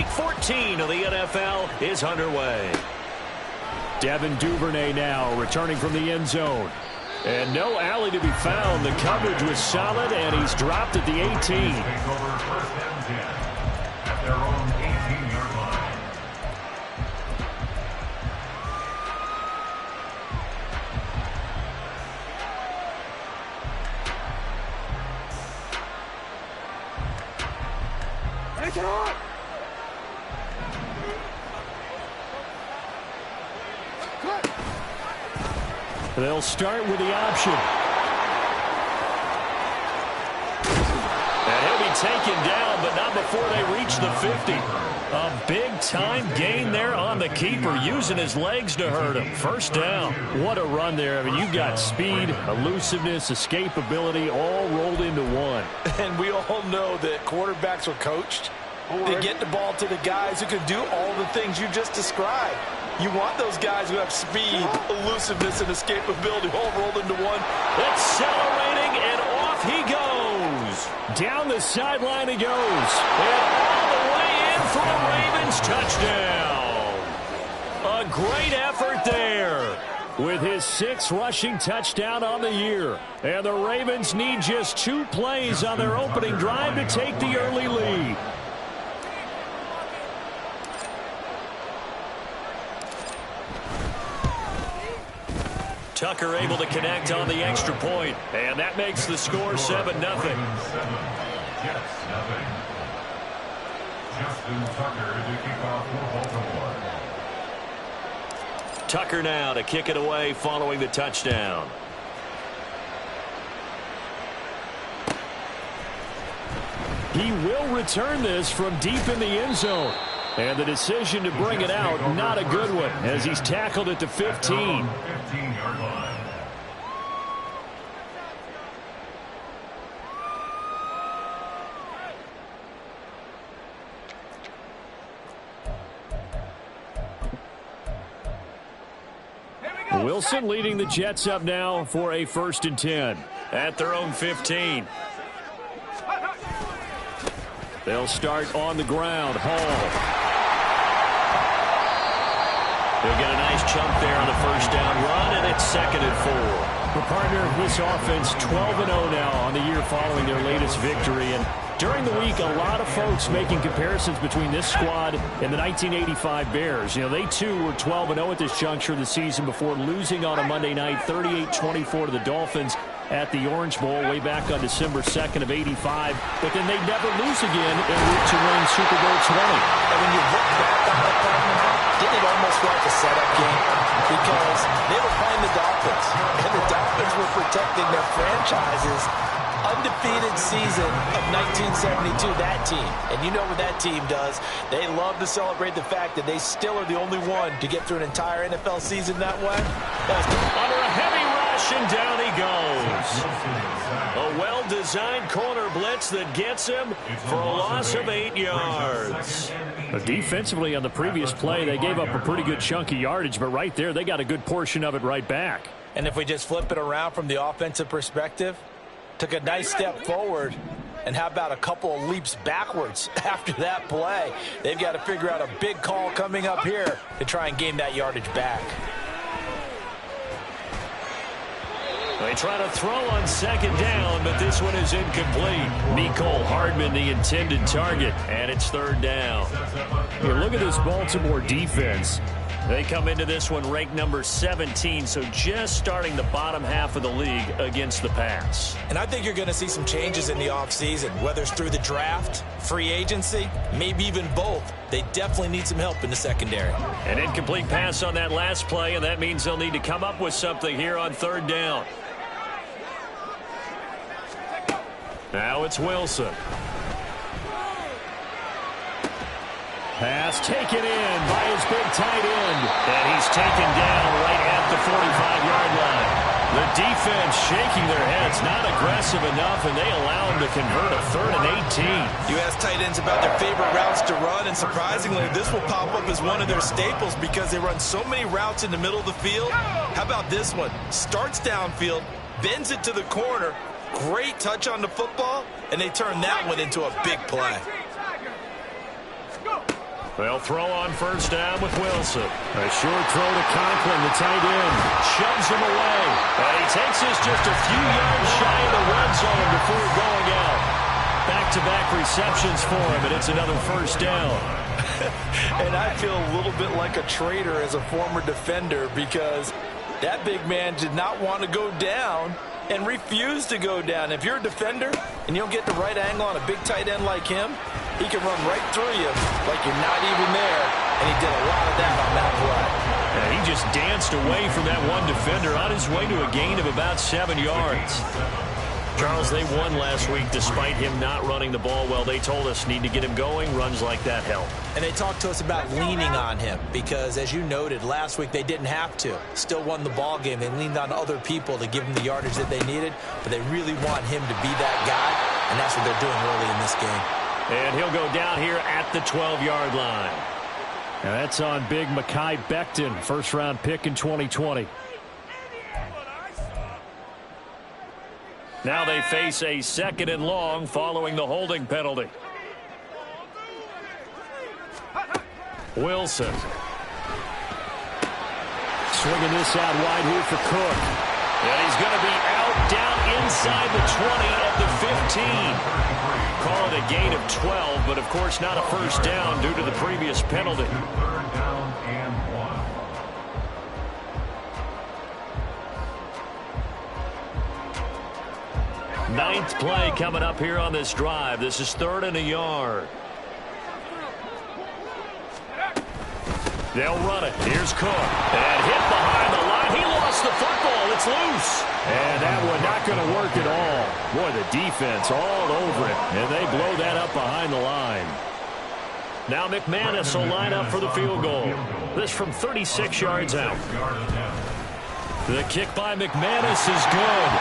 Week 14 of the NFL is underway. Devin Duvernay now returning from the end zone. And no alley to be found. The coverage was solid, and he's dropped at the 18. Take over first and 10 at their own 18-yard line. Take it on! They'll start with the option. And he'll be taken down, but not before they reach the 50. A big-time gain there on the keeper, using his legs to hurt him. First down. What a run there. I mean, you've got speed, elusiveness, escapability, all rolled into one. And we all know that quarterbacks are coached. They get the ball to the guys who can do all the things you just described. You want those guys who have speed, elusiveness, and escapability all rolled into one. Accelerating, and off he goes. Down the sideline he goes. And all the way in for a Ravens touchdown. A great effort there. With his 6th rushing touchdown on the year. And the Ravens need just 2 plays on their opening drive to take the early lead. Tucker able to connect on the extra point, and that makes the score 7-0. Justin Tucker to kick off for Baltimore. Tucker now to kick it away following the touchdown. He will return this from deep in the end zone. And the decision to bring it out, not a good one, as he's tackled at the 15. 15-yard line. Wilson leading the Jets up now for a 1st and 10. At their own 15. They'll start on the ground. Hall. They'll get a nice chunk there on the first down run, and it's 2nd and 4. The partner, this offense 12-0 now on the year following their latest victory. And during the week, a lot of folks making comparisons between this squad and the 1985 Bears. You know, they too were 12-0 at this juncture of the season before losing on a Monday night 38-24 to the Dolphins at the Orange Bowl way back on December 2nd of 85. But then they'd never lose again en route to win Super Bowl 20. And when you look back on that partner, didn't it almost feel like a setup game? Because they were playing the Dolphins, and the Dolphins were protecting their franchise's undefeated season of 1972, that team. And you know what that team does. They love to celebrate the fact that they still are the only one to get through an entire NFL season that way. Under a heavy rush, and down he goes. A well-designed corner blitz that gets him for a loss of 8 yards. Defensively on the previous play, they gave up a pretty good chunk of yardage, but right there, they got a good portion of it right back. And if we just flip it around from the offensive perspective, took a nice step forward, and how about a couple of leaps backwards after that play? They've got to figure out a big call coming up here to try and gain that yardage back. They try to throw on 2nd down, but this one is incomplete. Mecole Hardman, the intended target, and it's 3rd down. Here, look at this Baltimore defense. They come into this one ranked number 17, so just starting the bottom half of the league against the pass. And I think you're going to see some changes in the offseason, whether it's through the draft, free agency, maybe even both. They definitely need some help in the secondary. An incomplete pass on that last play, and that means they'll need to come up with something here on 3rd down. Now it's Wilson. Pass taken in by his big tight end. And he's taken down right at the 45-yard line. The defense shaking their heads, not aggressive enough, and they allow him to convert a 3rd and 18. You ask tight ends about their favorite routes to run, and surprisingly, this will pop up as one of their staples because they run so many routes in the middle of the field. How about this one? Starts downfield, bends it to the corner, great touch on the football, and they turn that one into a big play. They'll throw on first down with Wilson. A short throw to Conklin, the tight end. Shoves him away. And he takes us just a few yards shy of the red zone before going out. Back-to-back receptions for him, and it's another first down. And I feel a little bit like a traitor as a former defender because that big man did not want to go down and refused to go down. If you're a defender and you don't get the right angle on a big tight end like him, he can run right through you like you're not even there, and he did a lot of that on that play. Yeah, he just danced away from that one defender on his way to a gain of about 7 yards. Charles, they won last week despite him not running the ball well. They told us need to get him going. Runs like that help. And they talked to us about leaning on him because, as you noted, last week they didn't have to. Still won the ball game. They leaned on other people to give him the yardage that they needed, but they really want him to be that guy, and that's what they're doing early in this game. And he'll go down here at the 12-yard line. Now that's on big Mekhi Becton, first-round pick in 2020. Now they face a 2nd and long following the holding penalty. Wilson. Swinging this out wide here for Cook. And he's going to be out down inside the 20 at the 15. Call it a gain of 12, but of course not a first down due to the previous penalty. 3rd down and 1. Ninth play coming up here on this drive. This is 3rd and a yard. They'll run it. Here's Cook. And hit behind the line. He lost the football. It's loose. And that one not going to work at all. Boy, the defense all over it. And they blow that up behind the line. Now McManus will line up for the field goal. This from 36 yards out. The kick by McManus is good.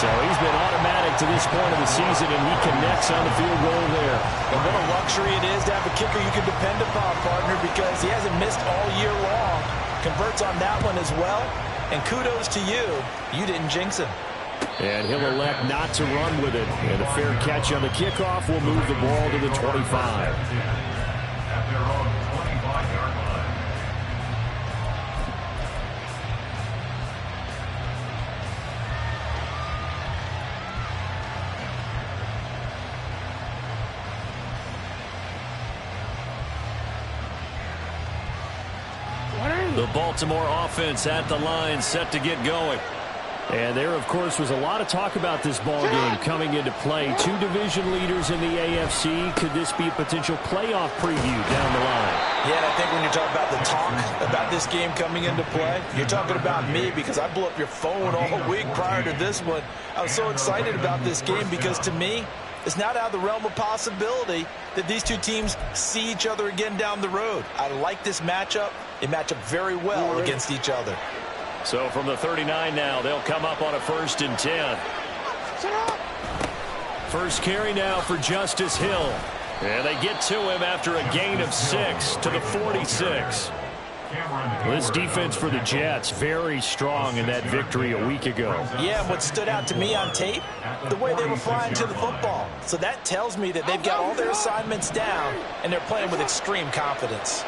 So he's been automatic to this point of the season, and he connects on the field goal there. And what a luxury it is to have a kicker you can depend upon, partner, because he hasn't missed all year long. Converts on that one as well. And kudos to you. You didn't jinx him. And he'll elect not to run with it. And a fair catch on the kickoff will move the ball to the 25. At their own 25-yard line. The Baltimore offense at the line, set to get going. And there, of course, was a lot of talk about this ball game coming into play. Two division leaders in the AFC. Could this be a potential playoff preview down the line? Yeah, and I think when you're talking about the talk about this game coming into play, you're talking about me because I blew up your phone all week prior to this one. I was so excited about this game because, to me, it's not out of the realm of possibility that these two teams see each other again down the road. I like this matchup. They match up very well against each other. So from the 39 now, they'll come up on a 1st and 10. First carry now for Justice Hill. And they get to him after a gain of 6 to the 46. This defense for the Jets, very strong in that victory a week ago. Yeah, what stood out to me on tape, the way they were flying to the football. So that tells me that they've got all their assignments down, and they're playing with extreme confidence.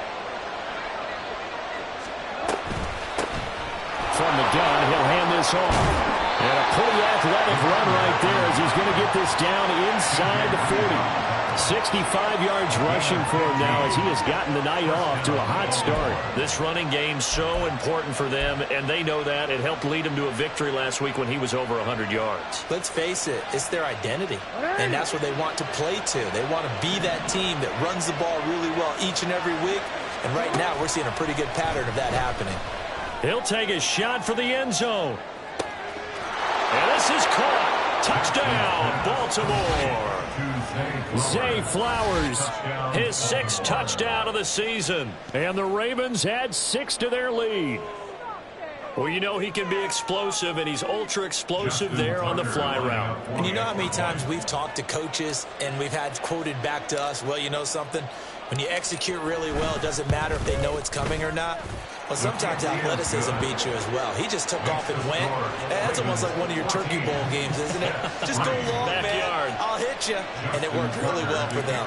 From the gun, he'll hand this off. And a pretty athletic run right there as he's going to get this down inside the 40. 65 yards rushing for him now as he has gotten the night off to a hot start. This running game so important for them, and they know that. It helped lead him to a victory last week when he was over 100 yards. Let's face it, it's their identity, and that's what they want to play to. They want to be that team that runs the ball really well each and every week, and right now we're seeing a pretty good pattern of that happening. He'll take a shot for the end zone. And this is caught. Touchdown, Baltimore. Zay Flowers, his 6th touchdown of the season. And the Ravens add 6 to their lead. Well, you know he can be explosive, and he's ultra-explosive there on the fly route. And you know how many times we've talked to coaches and we've had quoted back to us, well, you know something? When you execute really well, it doesn't matter if they know it's coming or not. Well, sometimes athleticism beats you as well. He just took off and went. That's almost like one of your Turkey Bowl games, isn't it? Just go long, Backyard. man. I'll hit you. And it worked really well for them.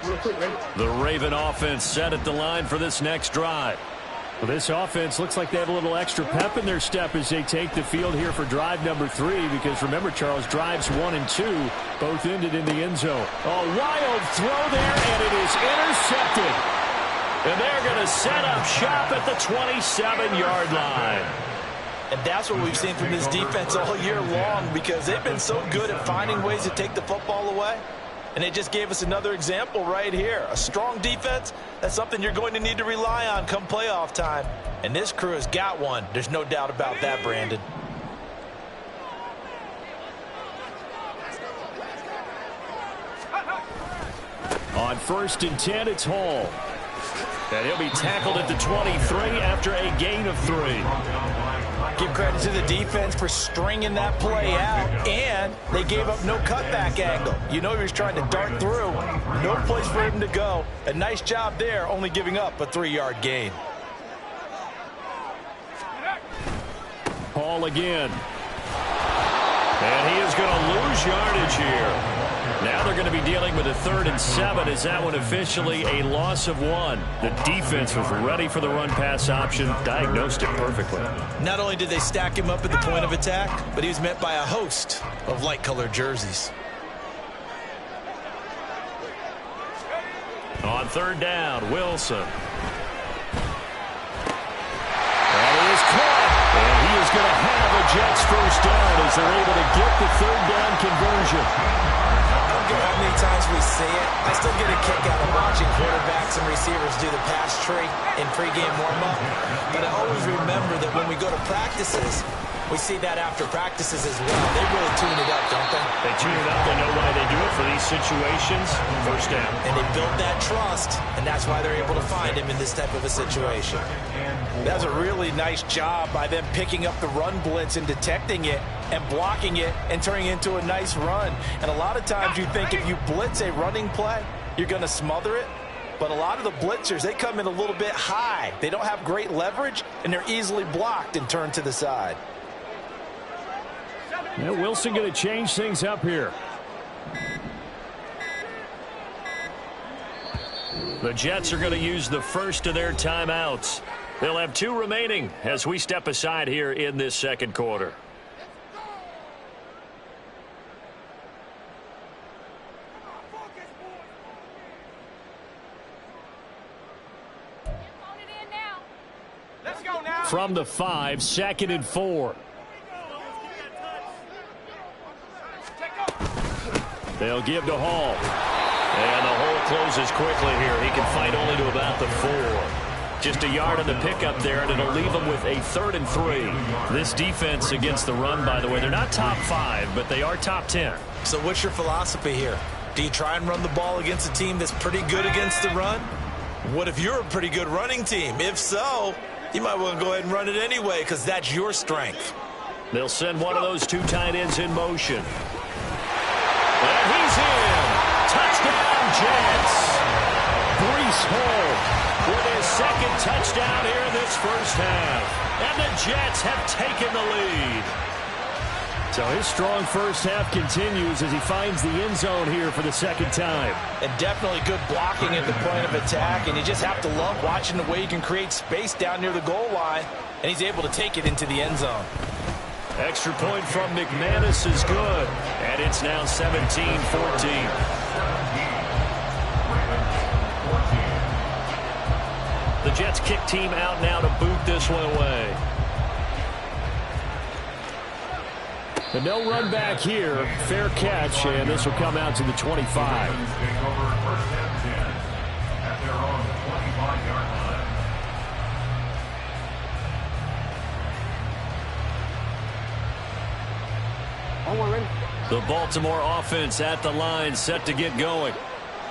The Raven offense set at the line for this next drive. Well, this offense looks like they have a little extra pep in their step as they take the field here for drive number 3, because remember, Charles, drives 1 and 2 both ended in the end zone. A wild throw there, and it is intercepted. And they're going to set up shop at the 27-yard line. And that's what we've seen from this defense all year long, because they've been so good at finding ways to take the football away. And they just gave us another example right here. A strong defense, that's something you're going to need to rely on come playoff time. And this crew has got one. There's no doubt about that, Brandon. On 1st and 10, it's Hall. And he'll be tackled at the 23 after a gain of 3. Give credit to the defense for stringing that play out, and they gave up no cutback angle. You know he was trying to dart through. No place for him to go. A nice job there, only giving up a 3-yard gain. Hall again. And he is going to lose yardage here. Now they're going to be dealing with a 3rd and 7. Is that one officially a loss of 1? The defense was ready for the run-pass option, diagnosed it perfectly. Not only did they stack him up at the point of attack, but he was met by a host of light-colored jerseys. On 3rd down, Wilson. And he is caught. And he is going to have a Jets first down as they're able to get the 3rd down conversion. How many times we see it, I still get a kick out of watching quarterbacks and receivers do the pass tree in pregame warm-up. But I always remember that when we go to practices, we see that after practices as well. They really tune it up, don't they? They tune it up. They know why they do it for these situations. First down. And they build that trust, and that's why they're able to find him in this type of a situation. That's a really nice job by them picking up the run blitz and detecting it and blocking it and turning it into a nice run. And a lot of times you think if you blitz a running play, you're going to smother it. But a lot of the blitzers, they come in a little bit high. They don't have great leverage, and they're easily blocked and turned to the side. Now Wilson going to change things up here. The Jets are going to use the first of their timeouts. They'll have 2 remaining as we step aside here in this second quarter. From the 5, 2nd and 4. They'll give to Hall. And the hole closes quickly here. He can fight only to about the 4. Just a yard on the pickup there, and it'll leave them with a 3rd and 3. This defense against the run, by the way, they're not top 5, but they are top 10. So what's your philosophy here? Do you try and run the ball against a team that's pretty good against the run? What if you're a pretty good running team? If so, you might well go ahead and run it anyway, because that's your strength. They'll send one of those 2 tight ends in motion. And he's in. Touchdown, Jets. Breece Hall with his 2nd touchdown here in this first half. And the Jets have taken the lead. So his strong first half continues as he finds the end zone here for the 2nd time. And definitely good blocking at the point of attack. And you just have to love watching the way he can create space down near the goal line. And he's able to take it into the end zone. Extra point from McManus is good. And it's now 17-14. The Jets kick team out now to boot this one away. But no run back here. Fair catch, and this will come out to the 25. The Baltimore offense at the line, set to get going.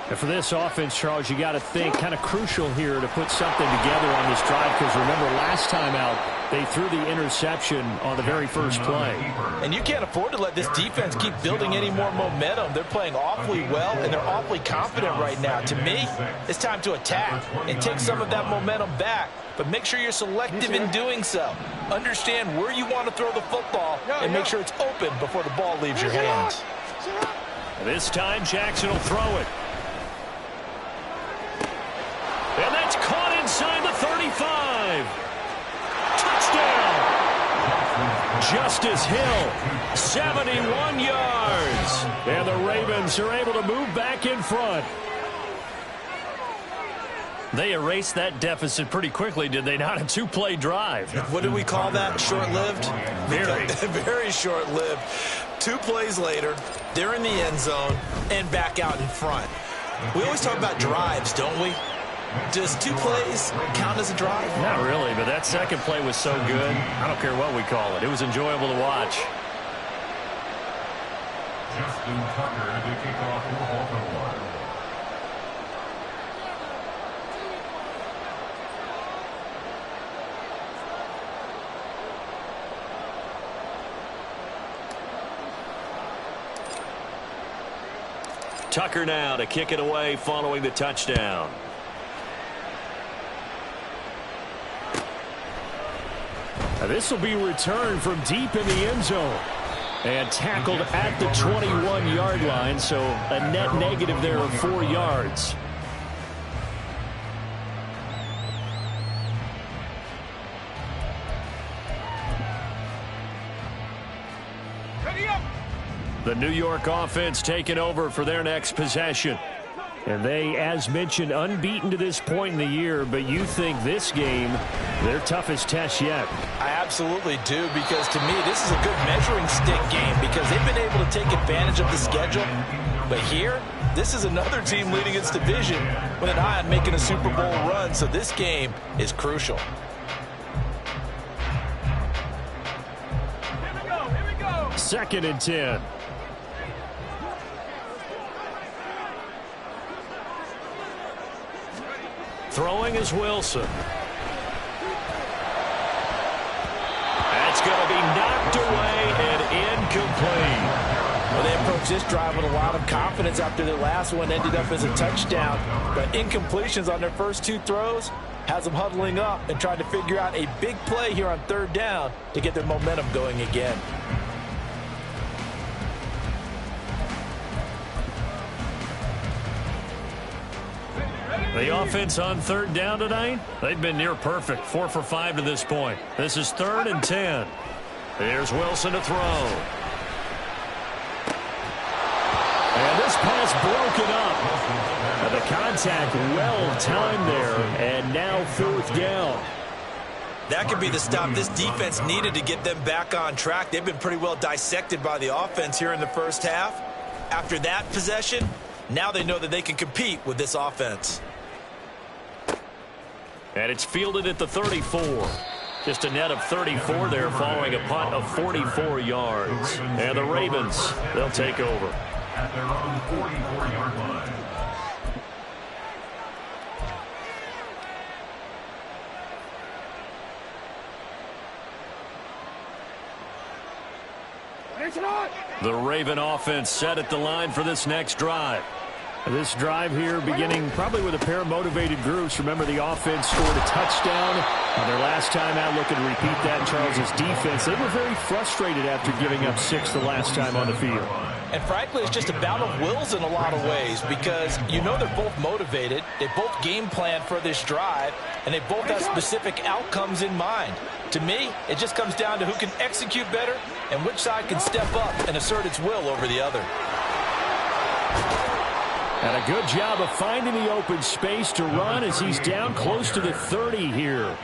And for this offense, Charles, you got to think kind of crucial here to put something together on this drive, because remember last time out, they threw the interception on the very first play. And you can't afford to let this defense keep building any more momentum. They're playing awfully well, and they're awfully confident right now. To me, it's time to attack and take some of that momentum back. But make sure you're selective in doing so. Understand where you want to throw the football and make sure it's open before the ball leaves your hands. This time, Jackson will throw it. Justice Hill, 71 yards. And the Ravens are able to move back in front. They erased that deficit pretty quickly, did they not? A two-play drive. What do we call that? Short-lived? Very. Very short-lived. 2 plays later, they're in the end zone and back out in front. We always talk about drives, don't we? Does 2 plays count as a drive? Not really, but that second play was so good. I don't care what we call it. It was enjoyable to watch. Justin Tucker to kick off for Baltimore. Tucker now to kick it away following the touchdown. Now this will be returned from deep in the end zone. And tackled at the 21-yard line, so a net negative there of 4 yards. The New York offense taking over for their next possession. And they, as mentioned, unbeaten to this point in the year, but you think this game, their toughest test yet. I absolutely do, because to me, this is a good measuring stick game because they've been able to take advantage of the schedule. But here, this is another team leading its division with an eye on making a Super Bowl run, so this game is crucial. Here we go. 2nd and 10. Throwing is Wilson. That's going to be knocked away and incomplete. Well, they approached this drive with a lot of confidence after their last one ended up as a touchdown. But incompletions on their first 2 throws has them huddling up and trying to figure out a big play here on 3rd down to get their momentum going again. The offense on 3rd down tonight, they've been near perfect. 4 for 5 to this point. This is 3rd and 10. Here's Wilson to throw. And this pass broken up. And the contact well timed there, and now 4th down. That could be the stop this defense needed to get them back on track. They've been pretty well dissected by the offense here in the first half. After that possession, now they know that they can compete with this offense. And it's fielded at the 34. Just a net of 34 there following a punt of 44 yards. And the Ravens, they'll take over. At their own 44-yard line. The Raven offense set at the line for this next drive. This drive here beginning probably with a pair of motivated groups. Remember, the offense scored a touchdown on their last time out. Looking to repeat that in Charles' defense. They were very frustrated after giving up 6 the last time on the field. And frankly, it's just a battle of wills in a lot of ways because you know they're both motivated. They both game plan for this drive, and they both have specific outcomes in mind. To me, it just comes down to who can execute better and which side can step up and assert its will over the other. And a good job of finding the open space to run as he's down close to the 30 here.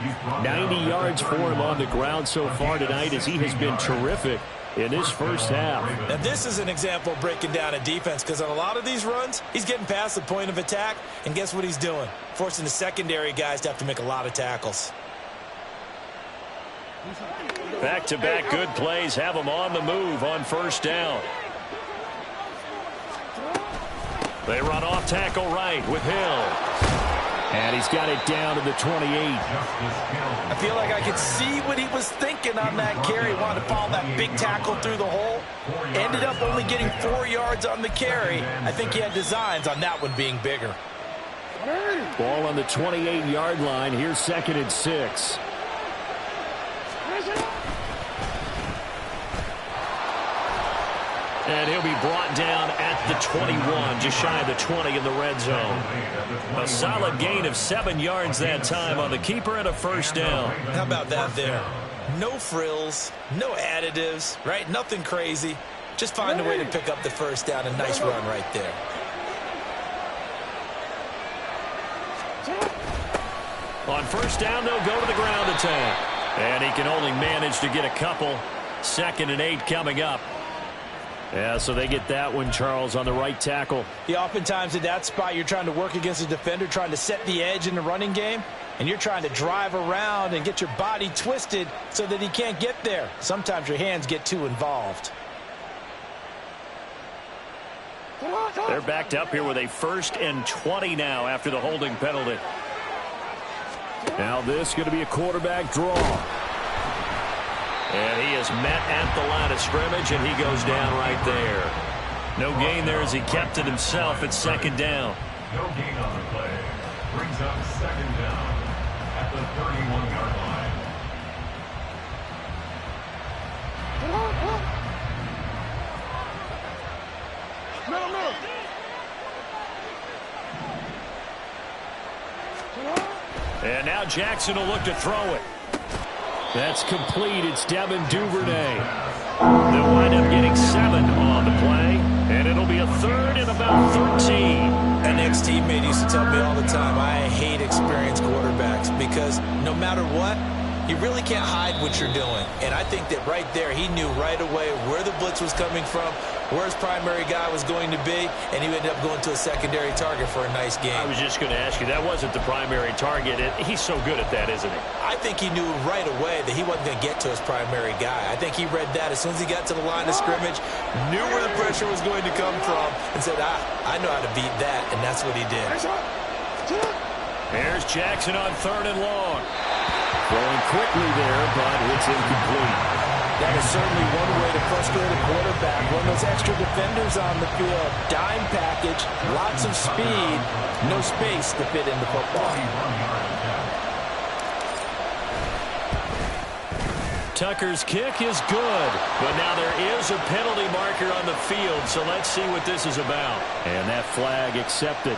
90 yards for him on the ground so far tonight as he has been terrific in this first half. Now, this is an example of breaking down a defense because on a lot of these runs, he's getting past the point of attack, and guess what he's doing? Forcing the secondary guys to have to make a lot of tackles. Back-to-back good plays have them on the move on 1st down. They run off tackle right with Hill. And he's got it down to the 28. I feel like I could see what he was thinking on that carry. He wanted to follow that big tackle through the hole. Ended up only getting 4 yards on the carry. I think he had designs on that one being bigger. Ball on the 28-yard line. Here's 2nd and 6. And he'll be brought down at the 21, just shy of the 20 in the red zone. A solid gain of 7 yards that time on the keeper and a 1st down. How about that there? No frills, no additives, right? Nothing crazy. Just find a way to pick up the first down. A nice run right there. On first down, they'll go to the ground attack. And he can only manage to get a couple. 2nd and 8 coming up. Yeah, so they get that one, Charles, on the right tackle. Yeah, oftentimes in that spot, you're trying to work against a defender, trying to set the edge in the running game, and you're trying to drive around and get your body twisted so that he can't get there. Sometimes your hands get too involved. They're backed up here with a 1st and 20 now after the holding penalty. Now this is going to be a quarterback draw. And he is met at the line of scrimmage, and he goes down right there. No gain there as he kept it himself at 2nd down. No gain on the play. Brings up 2nd down at the 31-yard line. And now Jackson will look to throw it. That's complete. It's Devin Duvernay. They'll wind up getting 7 on the play, and it'll be a 3rd and about 13. An ex-teammate used to tell me all the time, I hate experienced quarterbacks because no matter what, you really can't hide what you're doing. And I think that right there, he knew right away where the blitz was coming from, where his primary guy was going to be, and he ended up going to a secondary target for a nice game. I was just going to ask you, that wasn't the primary target. He's so good at that, isn't he? I think he knew right away that he wasn't going to get to his primary guy. I think he read that as soon as he got to the line of scrimmage, knew where the pressure was going to come from, and said, I know how to beat that, and that's what he did. Here's Jackson on 3rd and long. Throwing quickly there, but it's incomplete. That is certainly one way to frustrate a quarterback. Run those extra defenders on the field. Dime package, lots of speed, no space to fit into football. Tucker's kick is good, but now there is a penalty marker on the field, so let's see what this is about. And that flag accepted.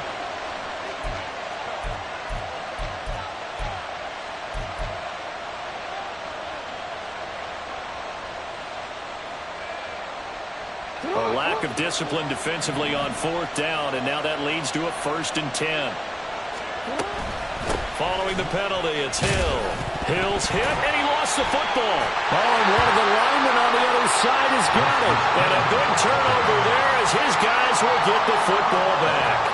A lack of discipline defensively on 4th down, and now that leads to a 1st and 10. Following the penalty, it's Hill. Hill's hit, and he lost the football. Oh, and one of the linemen on the other side has got it. And a big turnover there as his guys will get the football back.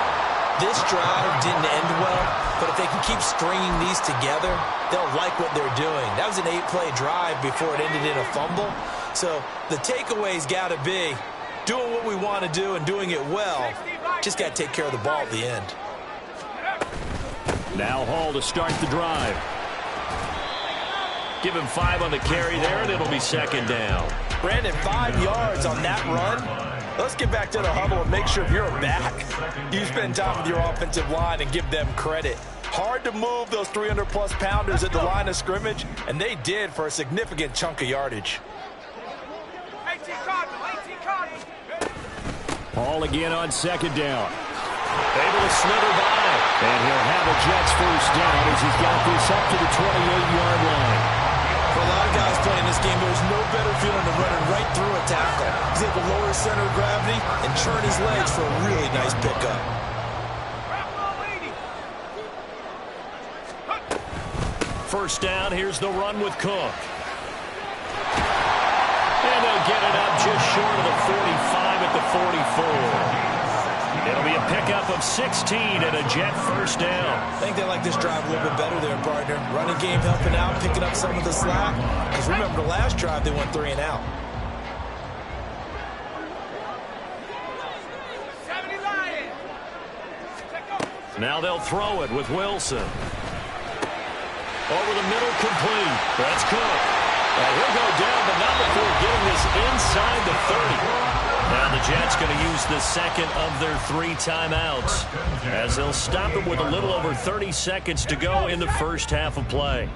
This drive didn't end well, but if they can keep stringing these together, they'll like what they're doing. That was an 8-play drive before it ended in a fumble. So the takeaway's got to be doing what we want to do and doing it well. Just got to take care of the ball at the end. Now Hall to start the drive. Give him 5 on the carry there, and it'll be 2nd down. Brandon, 5 yards on that run. Let's get back to the huddle and make sure if you're a back, you spend time with your offensive line and give them credit. Hard to move those 300-plus pounders at the line of scrimmage, and they did for a significant chunk of yardage. Hall again on 2nd down. Able to slither by. And he'll have a Jets first down as he's got this up to the 28-yard line. For a lot of guys playing this game, there's no better feeling than running right through a tackle. He's able to lower his center of gravity and turn his legs for a really nice pickup. First down, here's the run with Cook. And they'll get it up just short of the 45 at the 44. It'll be a pickup of 16 and a Jet first down. I think they like this drive a little bit better there, partner. Running game helping out, picking up some of the slack. Because remember, the last drive they went 3 and out. Now they'll throw it with Wilson. Over the middle, complete. That's Cook. He'll go down, but not before getting this inside the 30. Now the Jets going to use the second of their 3 timeouts as they'll stop it with a little over 30 seconds to go in the first half of play.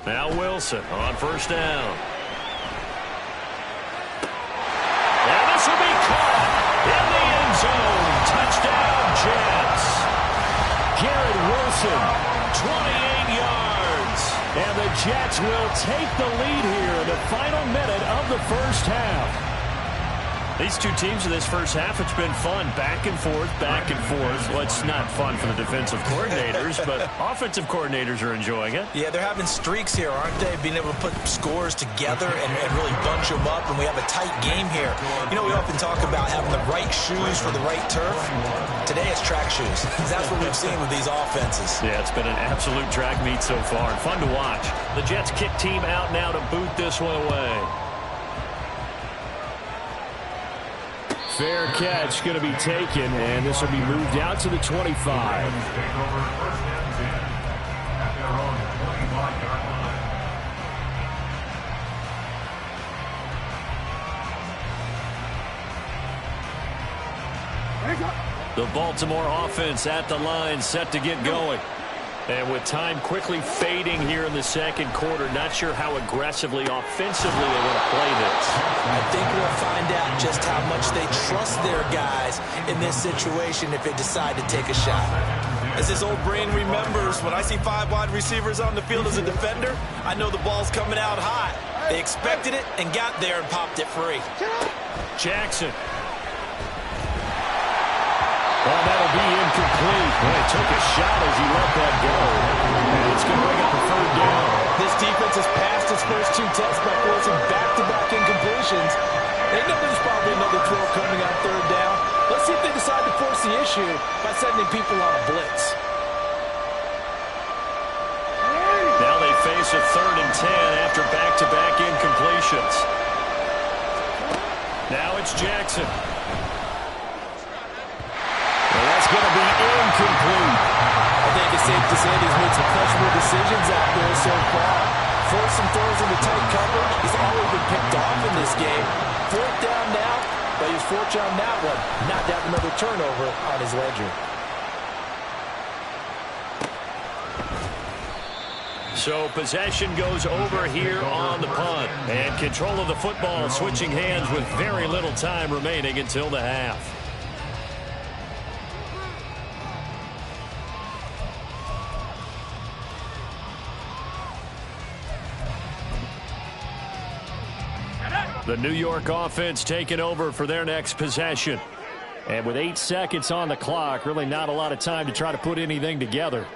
Now Wilson on first down. And this will be caught in the end zone. Touchdown, Jets. Garrett Wilson, 28 yards. And the Jets will take the lead here in the final minute of the first half. These two teams in this first half, it's been fun. Back and forth, back and forth. Well, it's not fun for the defensive coordinators, but offensive coordinators are enjoying it. Yeah, they're having streaks here, aren't they? Being able to put scores together and really bunch them up, and we have a tight game here. You know, we often talk about having the right shoes for the right turf. Today it's track shoes. That's what we've seen with these offenses. Yeah, it's been an absolute track meet so far, and fun to watch. The Jets kick team out now to boot this one away. Fair catch going to be taken, and this will be moved out to the 25. The Baltimore offense at the line, set to get going. And with time quickly fading here in the second quarter, not sure how aggressively, offensively they want to play this. I think we'll find out just how much they trust their guys in this situation if they decide to take a shot. As his old brain remembers, when I see 5 wide receivers on the field as a defender, I know the ball's coming out high. They expected it and got there and popped it free. Jackson. Well, that'll be incomplete. Boy, took a shot as he let that go. And it's going to bring up a third down. This defense has passed its first 2 tests by forcing back-to-back incompletions. They know there's probably another throw coming on third down. Let's see if they decide to force the issue by sending people on a blitz. Now they face a 3rd and 10 after back-to-back incompletions. Now it's Jackson. That's going to be incomplete. I think it's safe to say he's made some questionable decisions out there so far. Forced some throws into tight coverage. He's always been picked off in this game. 4th down now, but he was fortunate on that one. Not to have another turnover on his ledger. So possession goes over here on the punt. And control of the football switching hands with very little time remaining until the half. The New York offense taking over for their next possession. And with 8 seconds on the clock, really not a lot of time to try to put anything together.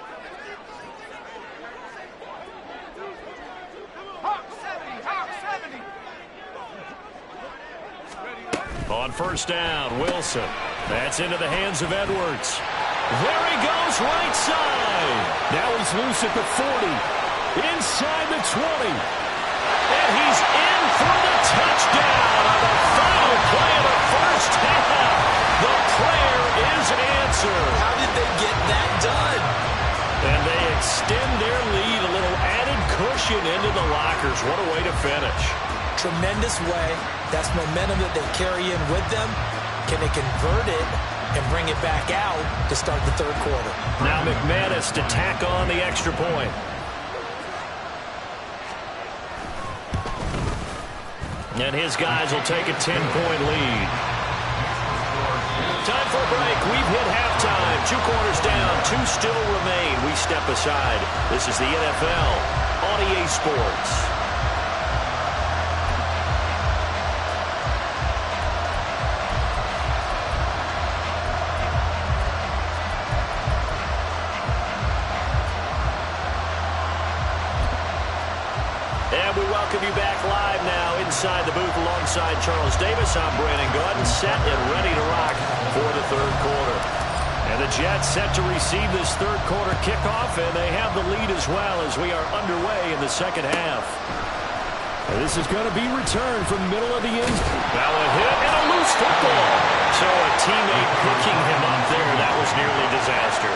On first down, Wilson. That's into the hands of Edwards. There he goes, right side. Now he's loose at the 40. Inside the 20. And he's in for the touchdown on the final play of the first half. The prayer is answered. How did they get that done? And they extend their lead, a little added cushion into the lockers. What a way to finish. Tremendous way. That's momentum that they carry in with them. Can they convert it and bring it back out to start the third quarter? Now McManus to tack on the extra point. And his guys will take a 10-point lead. Time for a break. We've hit halftime. 2 quarters down. 2 still remain. We step aside. This is the NFL on EA Sports. And we welcome you back live now inside the booth alongside Charles Davis. I'm Brandon Gaudin, set and ready to rock for the third quarter. And the Jets set to receive this third quarter kickoff, and they have the lead as well as we are underway in the second half. And this is going to be returned from the middle of the end. Now a hit and a loose football. So a teammate picking him up there, that was nearly disaster.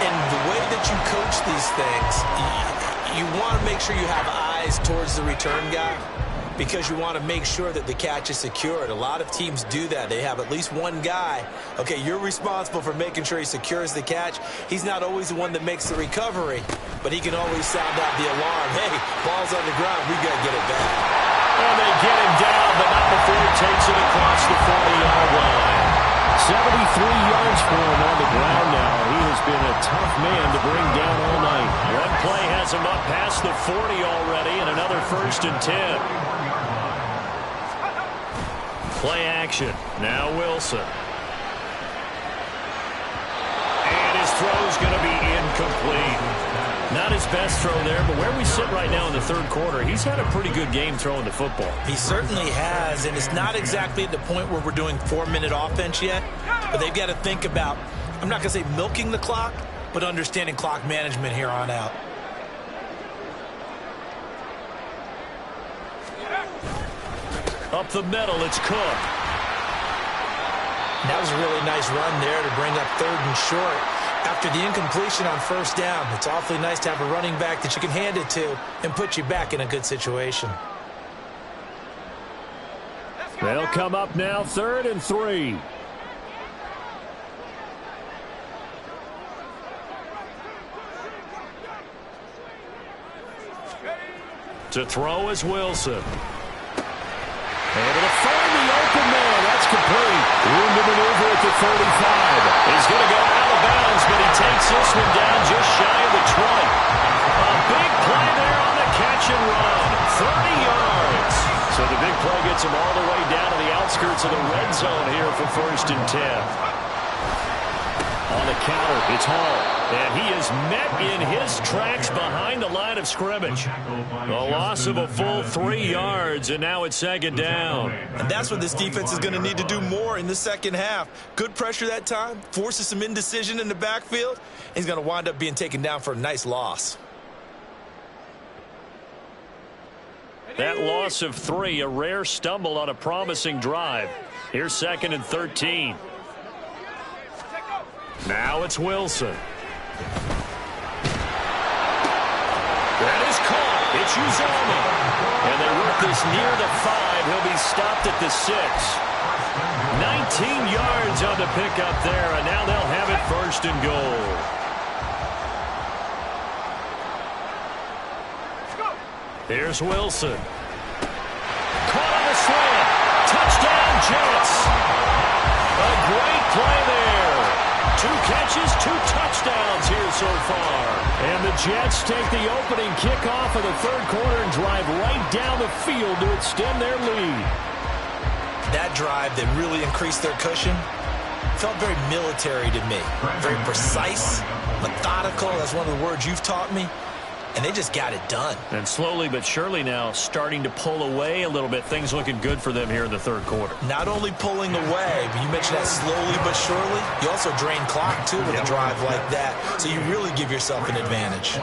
And the way that you coach these things, you want to make sure you have eyes towards the return guy because you want to make sure that the catch is secured. A lot of teams do that. They have at least one guy. Okay, you're responsible for making sure he secures the catch. He's not always the one that makes the recovery, but he can always sound out the alarm. Hey, ball's on the ground. We got to get it back. And they get him down, but not before he takes it across the 40-yard line. 73 yards for him on the ground now. He has been a tough man to bring down all night. One play has him up past the 40 already, and another 1st and 10. Play action. Now Wilson. And his throw's going to be incomplete. Not his best throw there, but where we sit right now in the third quarter, he's had a pretty good game throwing the football. He certainly has, and it's not exactly at the point where we're doing 4-minute offense yet, but they've got to think about, I'm not going to say milking the clock, but understanding clock management here on out. Up the middle, it's Cook. That was a really nice run there to bring up 3rd and short. After the incompletion on 1st down, it's awfully nice to have a running back that you can hand it to and put you back in a good situation. They'll come up now 3rd and 3. To throw is Wilson. Able to find the open man. That's complete. Room to maneuver at the 35. He's going to go out of bounds, but he takes this one down just shy of the 20. A big play there on the catch and run. 30 yards. So the big play gets him all the way down to the outskirts of the red zone here for 1st and 10. On the counter, it's Hall. And he is met in his tracks behind the line of scrimmage. A loss of a full 3 yards, and now it's 2nd down. And that's what this defense is going to need to do more in the second half. Good pressure that time, forces some indecision in the backfield. He's going to wind up being taken down for a nice loss. That loss of 3, a rare stumble on a promising drive. Here's 2nd and 13. Now it's Wilson. That is caught. It's Uzomah. And they work this near the 5. He'll be stopped at the 6. 19 yards on the pickup there, and now they'll have it 1st and goal. Here's Wilson. Caught on the slant. Touchdown, Jets. A great play there. 2 catches, 2 touchdowns here so far. And the Jets take the opening kickoff of the third quarter and drive right down the field to extend their lead. That drive that really increased their cushion felt very military to me. Very precise, methodical. That's one of the words you've taught me. And they just got it done. And slowly but surely now starting to pull away a little bit. Things looking good for them here in the third quarter. Not only pulling away, but you mentioned that slowly but surely. You also drain clock, too, with a drive like that. So you really give yourself an advantage.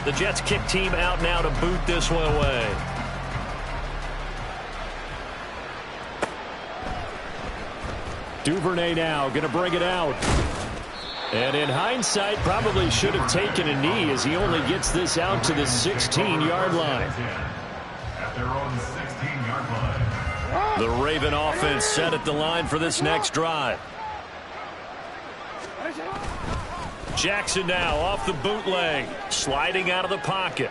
The Jets kick team out now to boot this one away. Duvernay now going to bring it out. And in hindsight, probably should have taken a knee as he only gets this out to the 16-yard line. At their own 16-yard line. The Raven offense set at the line for this next drive. Jackson now off the bootleg, sliding out of the pocket.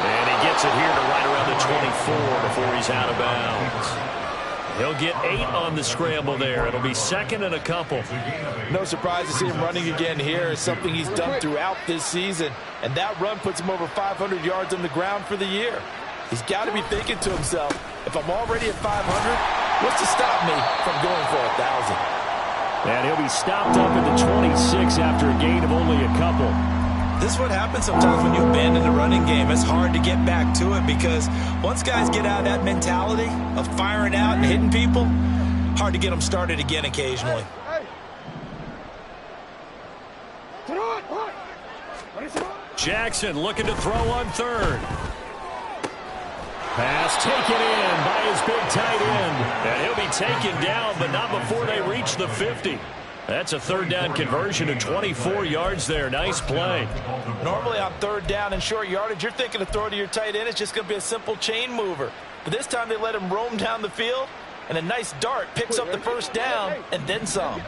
And he gets it here to right around the 24 before he's out of bounds. He'll get 8 on the scramble there. It'll be 2nd and a couple. No surprise to see him running again here. It's something he's done throughout this season. And that run puts him over 500 yards on the ground for the year. He's got to be thinking to himself, if I'm already at 500, what's to stop me from going for 1,000? And he'll be stopped up at the 26 after a gain of only a couple. This is what happens sometimes when you abandon the running game. It's hard to get back to it because once guys get out of that mentality of firing out and hitting people, hard to get them started again occasionally. Jackson looking to throw on 3rd. Pass taken in by his big tight end. And he'll be taken down, but not before they reach the 50. That's a 3rd down conversion of 24 yards there. Nice play. Normally on 3rd down and short yardage, you're thinking to throw to your tight end. It's just going to be a simple chain mover. But this time they let him roam down the field, and a nice dart picks up the 1st down and then some.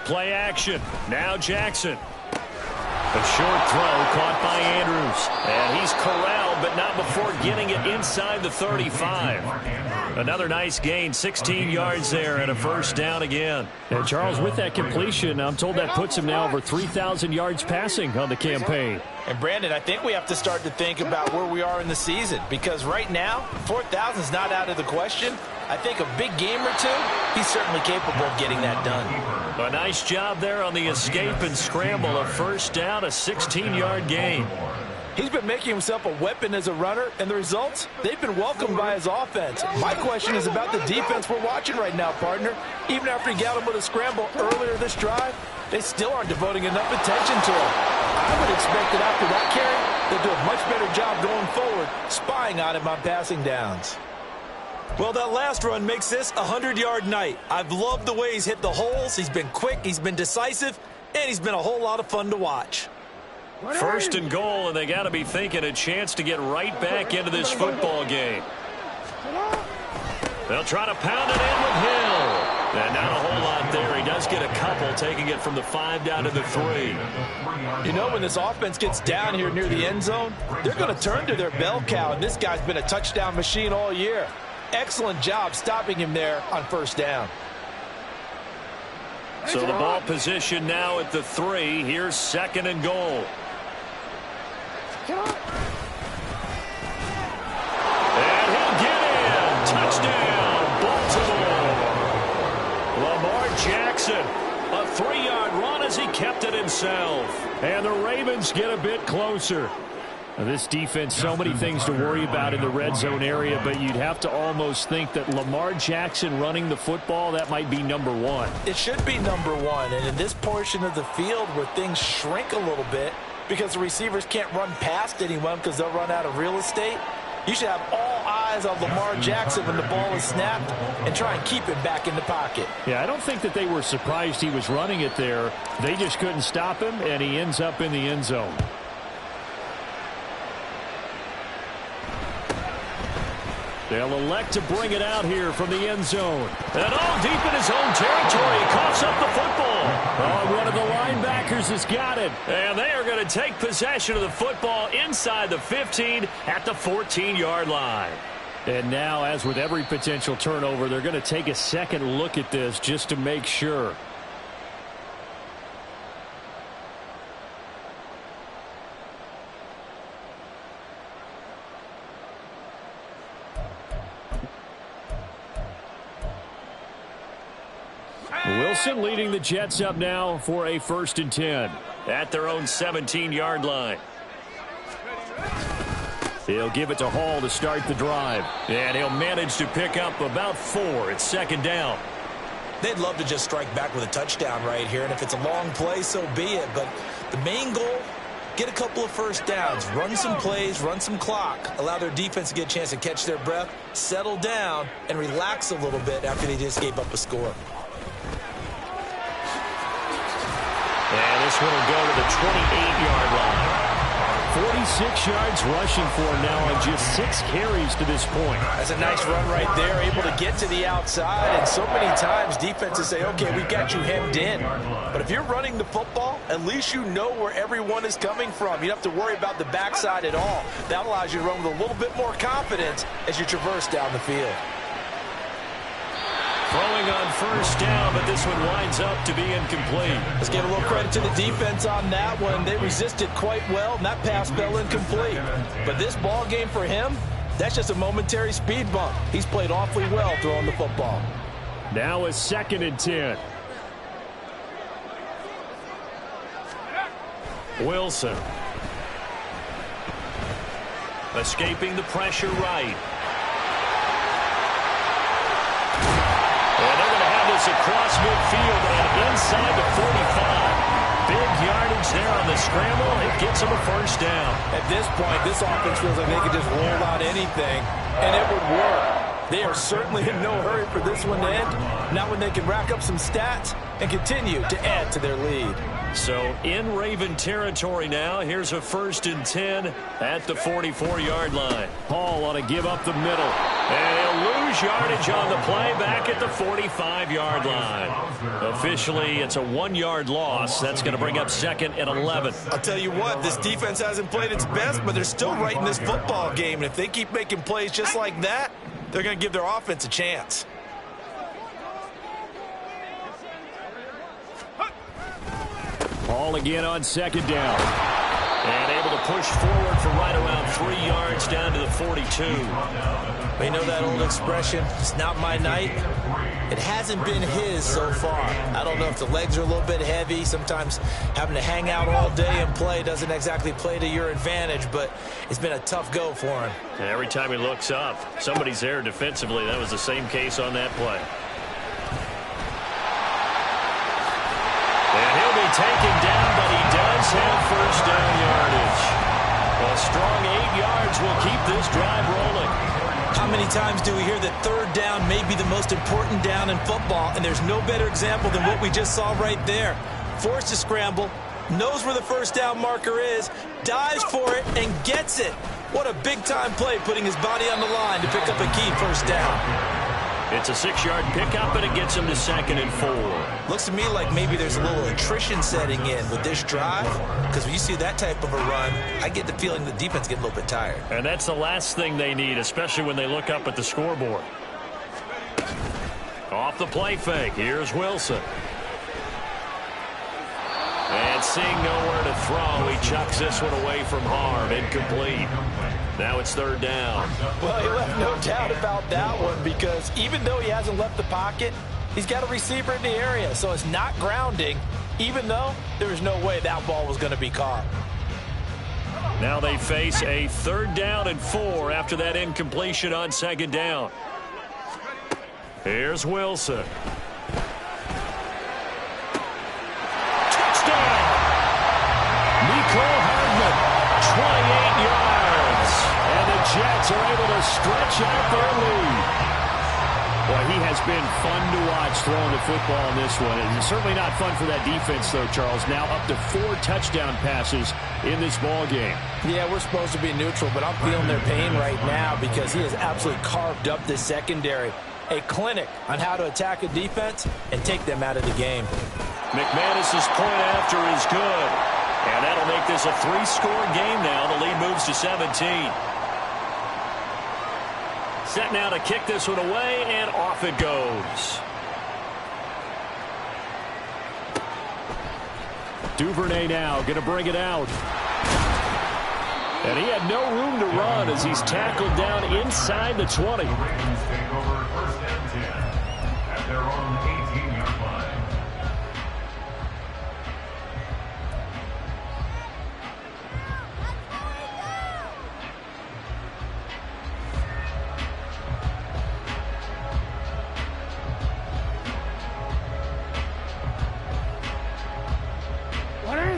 Play action. Now Jackson. A short throw caught by Andrews. And he's corralled, but not before getting it inside the 35. Another nice gain, 16 yards there and a first down again. And Charles, with that completion, I'm told that puts him now over 3,000 yards passing on the campaign. And Brandon, I think we have to start to think about where we are in the season, because right now, 4,000 is not out of the question. I think a big game or two, he's certainly capable of getting that done. A nice job there on the escape and scramble. A first down, a 16-yard gain. He's been making himself a weapon as a runner, and the results, they've been welcomed by his offense. My question is about the defense we're watching right now, partner. Even after he got him with a scramble earlier this drive, they still aren't devoting enough attention to him. I would expect that after that carry, they'll do a much better job going forward, spying on him on passing downs. Well, that last run makes this a 100-yard night. I've loved the way he's hit the holes. He's been quick, he's been decisive, and he's been a whole lot of fun to watch. First and goal, and they got to be thinking a chance to get right back into this football game. They'll try to pound it in with Hill. And not a whole lot there. He does get a couple, taking it from the 5 down to the 3. You know, when this offense gets down here near the end zone, they're going to turn to their bell cow, and this guy's been a touchdown machine all year. Excellent job stopping him there on first down. So the ball position now at the 3. Here's second and goal. And he'll get in. Touchdown, Baltimore. Lamar Jackson, a 3-yard run as he kept it himself. And the Ravens get a bit closer. Now, this defense, so many things to worry about in the red zone area, but you'd have to almost think that Lamar Jackson running the football, that might be number one. It should be number one, and in this portion of the field where things shrink a little bit because the receivers can't run past anyone because they'll run out of real estate, you should have all eyes on Lamar Jackson when the ball is snapped and try and keep it back in the pocket. Yeah, I don't think that they were surprised he was running it there. They just couldn't stop him, and he ends up in the end zone. They'll elect to bring it out here from the end zone. And deep in his own territory, he coughs up the football. One of the linebackers has got it. And they are going to take possession of the football inside the 15 at the 14-yard line. And now, as with every potential turnover, they're going to take a second look at this just to make sure. Wilson leading the Jets up now for a 1st and 10. At their own 17-yard line. He'll give it to Hall to start the drive. And he'll manage to pick up about 4 at second down. They'd love to just strike back with a touchdown right here, and if it's a long play, so be it. But the main goal, get a couple of first downs, run some plays, run some clock, allow their defense to get a chance to catch their breath, settle down, and relax a little bit after they just gave up a score. And this one will go to the 28-yard line. 46 yards rushing for him now on just 6 carries to this point. That's a nice run right there, able to get to the outside. And so many times defenses say, okay, we've got you hemmed in. But if you're running the football, at least you know where everyone is coming from. You don't have to worry about the backside at all. That allows you to run with a little bit more confidence as you traverse down the field. Throwing on first down, but this one winds up to be incomplete. Let's give a little credit to the defense on that one. They resisted quite well, and that pass fell incomplete. But this ball game for him, that's just a momentary speed bump. He's played awfully well throwing the football. Now a 2nd and 10. Wilson. Escaping the pressure right. Across midfield and inside the 45. Big yardage there on the scramble. It gets him a first down. At this point, this offense feels like they could just roll out anything, and it would work. They are certainly in no hurry for this one to end. Not when they can rack up some stats and continue to add to their lead. So in Raven territory now, here's a 1st and 10 at the 44-yard line. Hall ought to give up the middle. And he'll lose yardage on the play back at the 45-yard line. Officially, it's a 1-yard loss. That's going to bring up 2nd and 11. I'll tell you what, this defense hasn't played its best, but they're still right in this football game. And if they keep making plays just like that, they're going to give their offense a chance. Hall again on 2nd down. And able to push forward for right around 3 yards down to the 42. You know that old expression, it's not my night? It hasn't been his so far. I don't know if the legs are a little bit heavy. Sometimes having to hang out all day and play doesn't exactly play to your advantage, but it's been a tough go for him. And every time he looks up, somebody's there defensively. That was the same case on that play. And he'll be taken down, but he does have 1st down yardage. A strong 8 yards will keep this drive rolling. How many times do we hear that 3rd down may be the most important down in football, and there's no better example than what we just saw right there. Forced to scramble, knows where the 1st down marker is, dives for it, and gets it. What a big-time play, putting his body on the line to pick up a key 1st down. It's a 6-yard pickup, and it gets him to 2nd and 4. Looks to me like maybe there's a little attrition setting in with this drive, because when you see that type of a run, I get the feeling the defense getting a little bit tired. And that's the last thing they need, especially when they look up at the scoreboard. Off the play fake, here's Wilson. And seeing nowhere to throw, he chucks this one away from harm, incomplete. Now it's 3rd down. Well, he left no doubt about that one, because even though he hasn't left the pocket, he's got a receiver in the area, so it's not grounding, even though there was no way that ball was going to be caught. Now they face a 3rd down and 4 after that incompletion on 2nd down. Here's Wilson. Touchdown! Mecole Hardman, 28 yards. And the Jets are able to stretch out their lead. Well, he has been fun to watch throwing the football in this one. It's certainly not fun for that defense, though, Charles. Now up to 4 touchdown passes in this ball game. Yeah, we're supposed to be neutral, but I'm feeling their pain right now because he has absolutely carved up this secondary. A clinic on how to attack a defense and take them out of the game. McManus's point after is good. And that'll make this a 3-score game now. The lead moves to 17. Set now to kick this one away, and off it goes. Duvernay now going to bring it out. And he had no room to run as he's tackled down inside the 20. Ravens take over 1st and 10 at their own 18-yard line.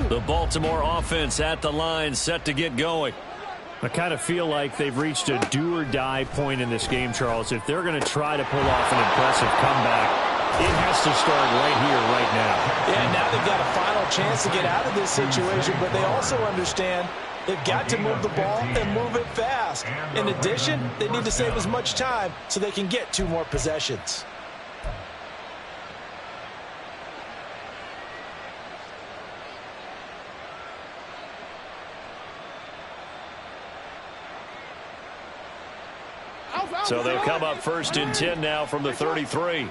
The Baltimore offense at the line, set to get going. I kind of feel like they've reached a do-or-die point in this game, Charles. If they're going to try to pull off an impressive comeback, it has to start right here, right now. Yeah, now they've got a final chance to get out of this situation, but they also understand they've got to move the ball and move it fast. In addition, they need to save as much time so they can get 2 more possessions. So they'll come up 1st and 10 now from the 33.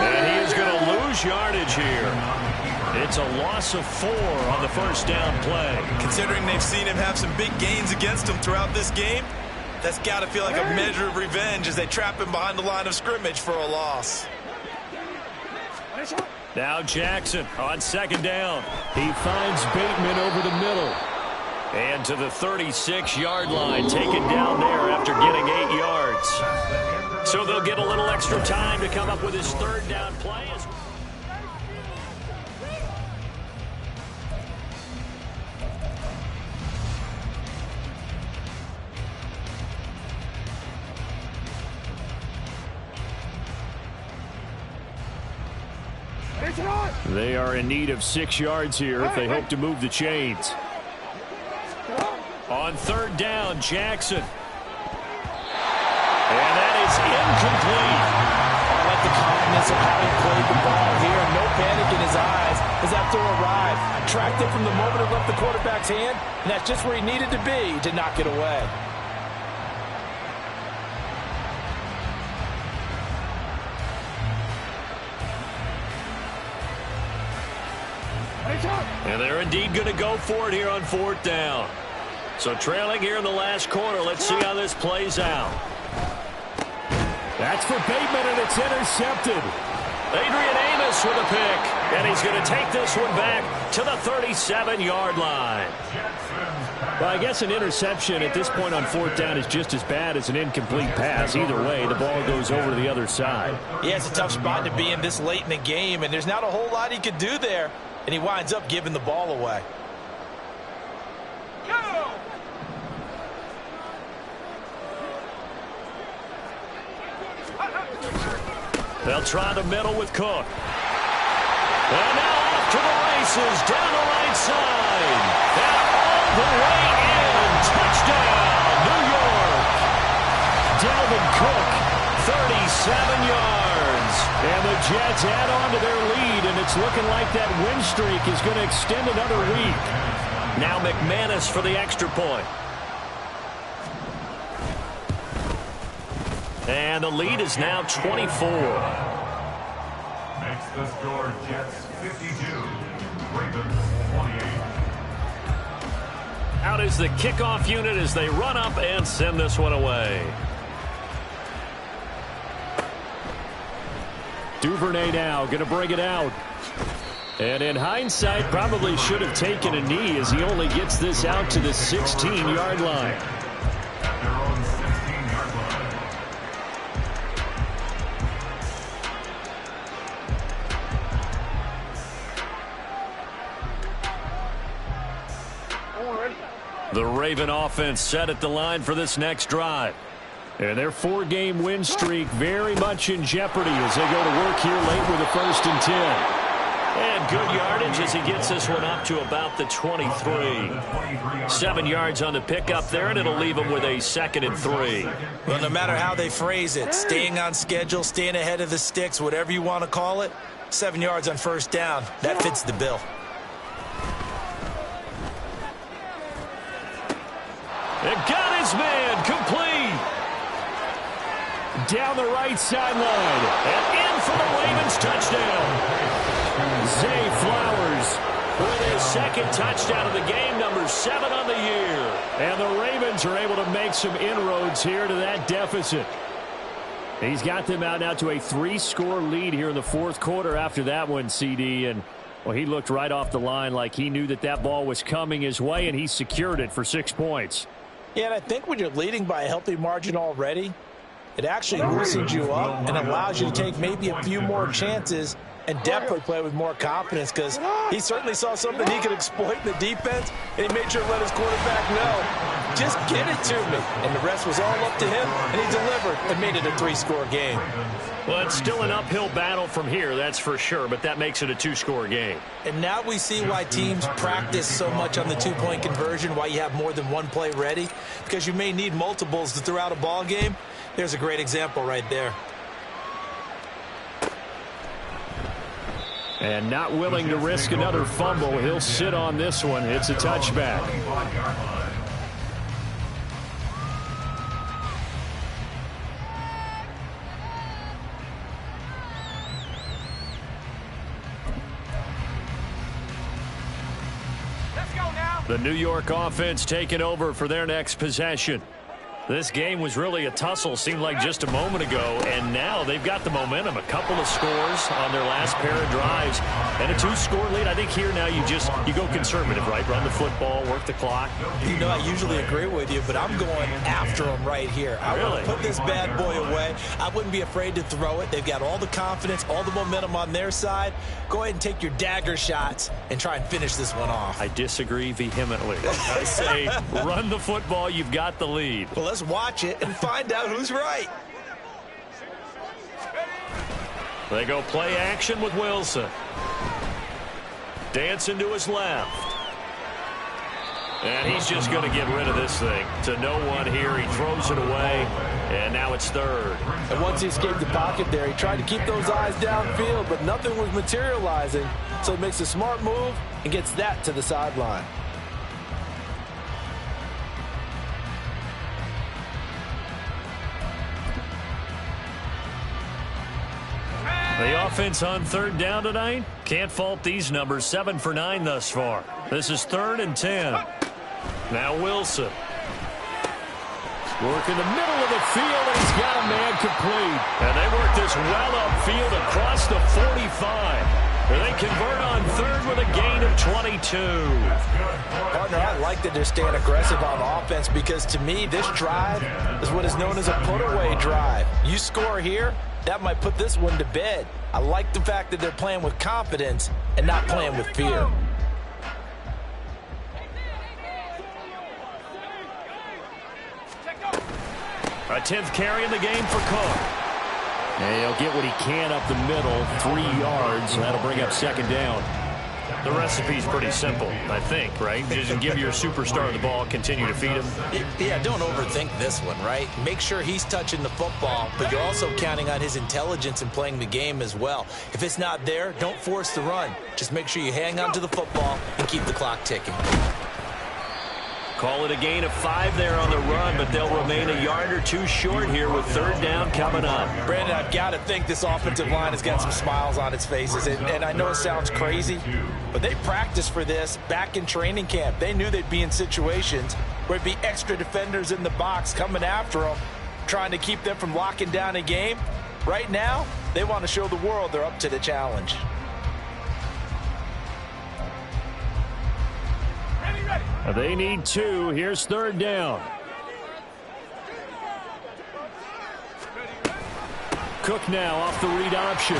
And he is going to lose yardage here. It's a loss of 4 on the 1st down play. Considering they've seen him have some big gains against him throughout this game, that's got to feel like a measure of revenge as they trap him behind the line of scrimmage for a loss. Now Jackson on 2nd down. He finds Bateman over the middle. And to the 36-yard line, taken down there after getting 8 yards. So they'll get a little extra time to come up with his 3rd down play. They are in need of 6 yards here if they hope to move the chains. On third down, Jackson. And that is incomplete. I like the confidence of having played the ball here. No panic in his eyes as that throw arrived. Tracked it from the moment it left the quarterback's hand, and that's just where he needed to be to knock it away. And they're indeed going to go for it here on fourth down. So trailing here in the last quarter. Let's see how this plays out. That's for Bateman, and it's intercepted. Adrian Amos with a pick. And he's going to take this one back to the 37-yard line. Well, I guess an interception at this point on fourth down is just as bad as an incomplete pass. Either way, the ball goes over to the other side. Yeah, it's a tough spot to be in this late in the game, and there's not a whole lot he could do there. And he winds up giving the ball away. They'll try the middle with Cook. And now off to the races down the right side. And all the way in. Touchdown, New York. Dalvin Cook, 37 yards. and the Jets add on to their lead, and it's looking like that win streak is going to extend another week. Now McManus for the extra point. And the lead is now 24. Makes the score Jets 52, Ravens 28. Out is the kickoff unit as they run up and send this one away. Duvernay now going to bring it out. And in hindsight, probably should have taken a knee as he only gets this out to the 16-yard line. At their own 16-yard line. The Raven offense set at the line for this next drive. And their 4-game win streak very much in jeopardy as they go to work here late with a 1st and 10. And good yardage as he gets this one up to about the 23. 7 yards on the pickup there, and it'll leave him with a 2nd and 3. Well, no matter how they phrase it, staying on schedule, staying ahead of the sticks, whatever you want to call it, 7 yards on 1st down, that fits the bill. And got his man complete. Down the right sideline. And in for the Ravens touchdown. Zay Flowers with his 2nd touchdown of the game, number 7 on the year. And the Ravens are able to make some inroads here to that deficit. He's got them out now to a 3-score lead here in the 4th quarter after that one, CD. And, well, he looked right off the line like he knew that that ball was coming his way, and he secured it for 6 points. Yeah, and I think when you're leading by a healthy margin already, it actually loosens you up and allows you to take maybe a few more chances and definitely play with more confidence, because he certainly saw something he could exploit in the defense, and he made sure to let his quarterback know, just get it to me. And the rest was all up to him, and he delivered and made it a 3-score game. Well, it's still an uphill battle from here, that's for sure, but that makes it a 2-score game. And now we see why teams practice so much on the 2-point conversion, why you have more than one play ready, because you may need multiples to throw out a ball game. There's a great example right there. And not willing to risk another fumble. He'll sit on this one. It's a touchback. The New York offense taking over for their next possession. This game was really a tussle, seemed like just a moment ago, and now they've got the momentum. A couple of scores on their last pair of drives, and a 2-score lead. I think here now you go conservative, right? Run the football, work the clock. You know, I usually agree with you, but I'm going after them right here. I want to put this bad boy away. I wouldn't be afraid to throw it. They've got all the confidence, all the momentum on their side. Go ahead and take your dagger shots and try and finish this one off. I disagree vehemently. I say run the football. You've got the lead. Well, let's watch it and find out who's right. They go play action with Wilson. Dancing to his left. And he's just going to get rid of this thing. To no one here. He throws it away. And now it's third. And once he escaped the pocket there, he tried to keep those eyes downfield, but nothing was materializing. So he makes a smart move and gets that to the sideline. The offense on third down tonight. Can't fault these numbers. 7 for 9 thus far. This is 3rd and 10. Now Wilson. Work in the middle of the field, and he's got a man complete. And they work this well upfield across the 45. And they convert on third with a gain of 22. Partner, I like that they're staying aggressive on offense because to me, this drive is what is known as a put-away drive. You score here, that might put this one to bed. I like the fact that they're playing with confidence and not playing with fear. A 10th carry in the game for Cook. And he'll get what he can up the middle, 3 yards, and that'll bring up 2nd down. The recipe's pretty simple, I think, right? Just give your superstar the ball, continue to feed him. Yeah, don't overthink this one, right? Make sure he's touching the football, but you're also counting on his intelligence in playing the game as well. If it's not there, don't force the run. Just make sure you hang on to the football and keep the clock ticking. Call it a gain of 5 there on the run, but they'll remain a yard or 2 short here with 3rd down coming up. Brandon, I've got to think this offensive line has got some smiles on its faces, and I know it sounds crazy, but they practiced for this back in training camp. They knew they'd be in situations where it'd be extra defenders in the box coming after them, trying to keep them from locking down a game. Right now, they want to show the world they're up to the challenge. They need 2. Here's 3rd down. Cook now off the read option.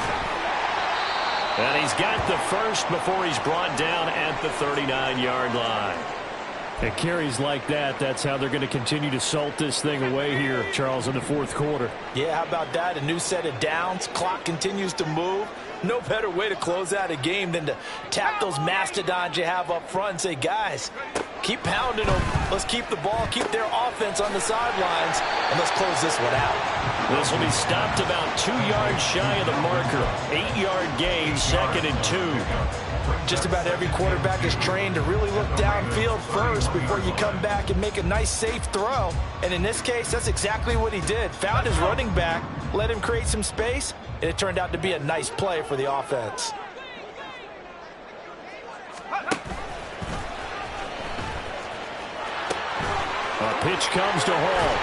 And he's got the first before he's brought down at the 39-yard line. And carries like that, that's how they're going to continue to salt this thing away here, Charles, in the 4th quarter. Yeah, how about that? A new set of downs. Clock continues to move. No better way to close out a game than to tap those mastodons you have up front and say, guys, keep pounding them. Let's keep the ball, keep their offense on the sidelines, and let's close this one out. This will be stopped about 2 yards shy of the marker. 8-yard gain, 2nd and 2. Just about every quarterback is trained to really look downfield first before you come back and make a nice, safe throw. And in this case, that's exactly what he did. Found his running back, let him create some space, and it turned out to be a nice play for the offense. A pitch comes to Hall.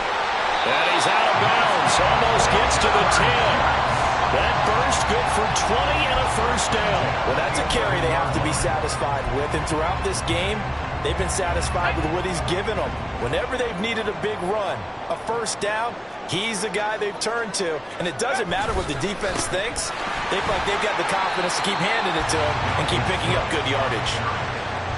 And he's out of bounds. Almost gets to the 10. That burst good for 20 and a first down. Well, that's a carry they have to be satisfied with. And throughout this game, they've been satisfied with what he's given them. Whenever they've needed a big run, a first down, he's the guy they've turned to. And it doesn't matter what the defense thinks. They feel like they've got the confidence to keep handing it to him and keep picking up good yardage.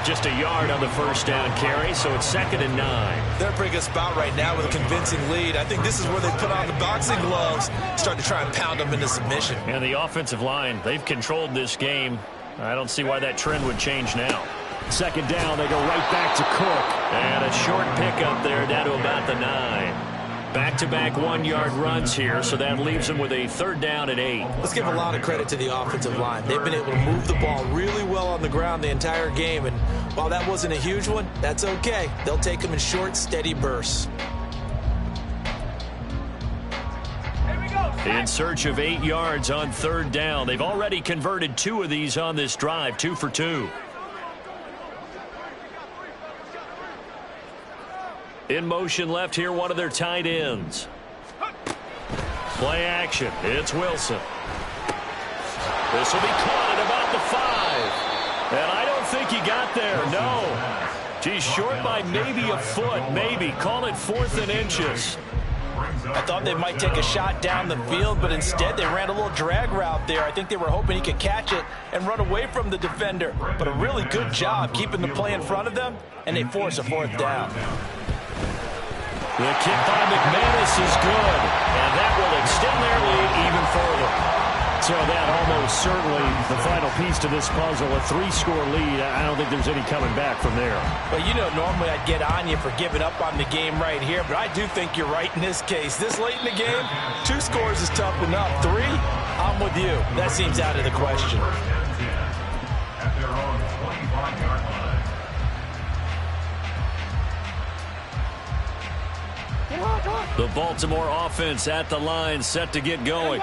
Just a yard on the first down carry, so it's 2nd and 9. They're in a pretty good spot right now with a convincing lead. I think this is where they put on the boxing gloves, start to try and pound them into submission. And the offensive line, they've controlled this game. I don't see why that trend would change now. 2nd down, they go right back to Cook. And a short pickup there down to about the 9. Back-to-back 1-yard runs here, so that leaves them with a 3rd down and 8. Let's give a lot of credit to the offensive line. They've been able to move the ball really well on the ground the entire game, and while that wasn't a huge one, that's okay. They'll take them in short, steady bursts. In search of 8 yards on 3rd down. They've already converted 2 of these on this drive, 2 for 2. In motion left here, one of their tight ends. Play action. It's Wilson. This will be caught at about the 5. And I don't think he got there, no. He's short by maybe a foot, maybe. Call it 4th and inches. I thought they might take a shot down the field, but instead they ran a little drag route there. I think they were hoping he could catch it and run away from the defender. But a really good job keeping the play in front of them, and they force a 4th down. The kick by McManus is good, and that will extend their lead even further. So that almost certainly the final piece to this puzzle, a 3-score lead. I don't think there's any coming back from there. Well, you know, normally I'd get on you for giving up on the game right here, but I do think you're right in this case. This late in the game, 2 scores is tough enough. 3, I'm with you. That seems out of the question. At their own 25-yard line. The Baltimore offense at the line, set to get going.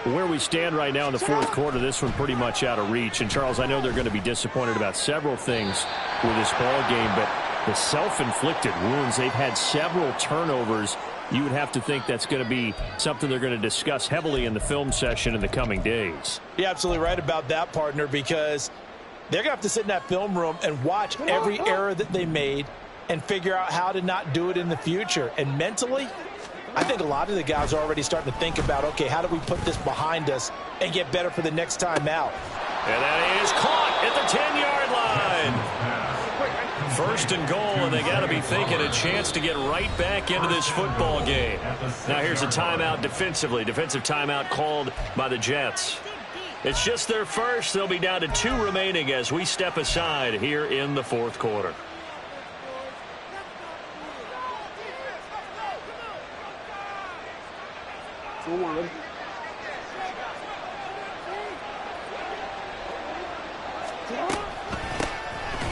Where we stand right now in the fourth quarter, this one pretty much out of reach. And, Charles, I know they're going to be disappointed about several things with this ball game, but the self-inflicted wounds, they've had several turnovers. You would have to think that's going to be something they're going to discuss heavily in the film session in the coming days. You're absolutely right about that, partner, because they're going to have to sit in that film room and watch every error that they made and figure out how to not do it in the future. And mentally, I think a lot of the guys are already starting to think about, okay, how do we put this behind us and get better for the next time out? And that is caught at the 10-yard line. First and goal, and they got to be thinking a chance to get right back into this football game. Now here's a timeout defensively. Defensive timeout called by the Jets. It's just their first. They'll be down to 2 remaining as we step aside here in the fourth quarter.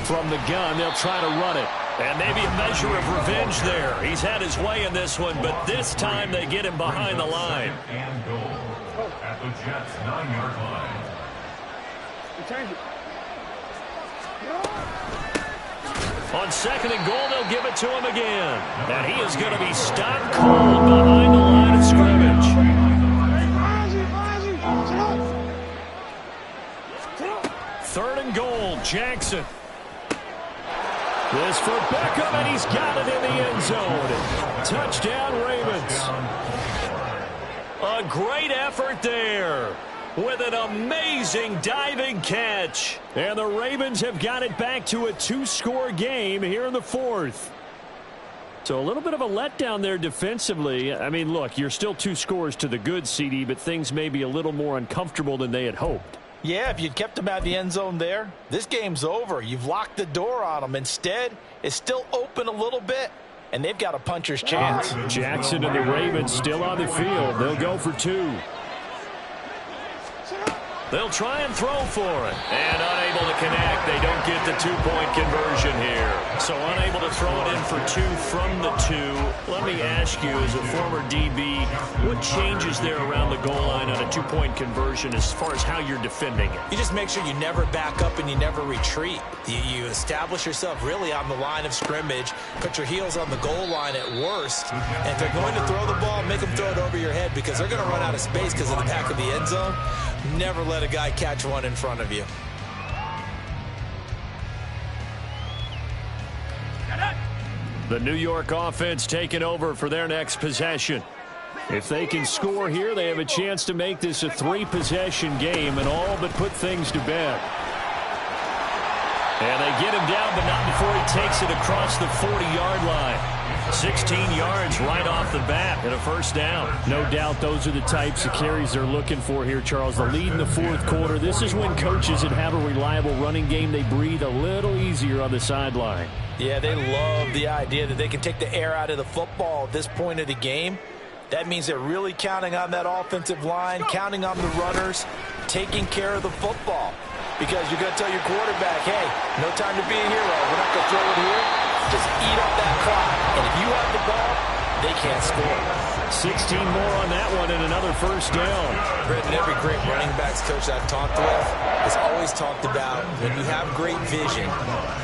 From the gun, they'll try to run it. And maybe a measure of revenge there. He's had his way in this one, but this time they get him behind the line. And goal at the Jets' 9-yard line. On second and goal, they'll give it to him again. And he is going to be stopped cold behind the line of scrimmage. Third and goal, Jackson. This for Beckham, and he's got it in the end zone. Touchdown, Ravens. A great effort there with an amazing diving catch. And the Ravens have got it back to a 2-score game here in the fourth. So a little bit of a letdown there defensively. I mean, look, you're still 2 scores to the good, CD, but things may be a little more uncomfortable than they had hoped. Yeah, if you'd kept them out of the end zone there, this game's over. You've locked the door on them. Instead, it's still open a little bit, and they've got a puncher's chance. Jackson and the Ravens still on the field. They'll go for 2. They'll try and throw for it. And unable to connect. They don't get the 2-point conversion here. So unable to throw it in for 2 from the 2. Let me ask you, as a former DB, what changes there around the goal line on a 2-point conversion as far as how you're defending it? You just make sure you never back up and you never retreat. You establish yourself really on the line of scrimmage, put your heels on the goal line at worst, and if they're going to throw the ball, make them throw it over your head because they're going to run out of space because of the back of the end zone. Never let a guy catch one in front of you. The New York offense taking over for their next possession. If they can score here, they have a chance to make this a 3-possession game and all but put things to bed. And they get him down, but not before he takes it across the 40-yard line. 16 yards right off the bat and a first down. No doubt those are the types of carries they're looking for here, Charles. The lead in the fourth quarter. This is when coaches that have a reliable running game, they breathe a little easier on the sideline. Yeah, they love the idea that they can take the air out of the football at this point of the game. That means they're really counting on that offensive line, counting on the runners, taking care of the football. Because you're going to tell your quarterback, hey, no time to be a hero. We're not going to throw it here. Just eat up that clock. And if you have the ball, they can't score. 16 more on that one and another first down. Britton, every great running backs coach I've talked with has always talked about when you have great vision,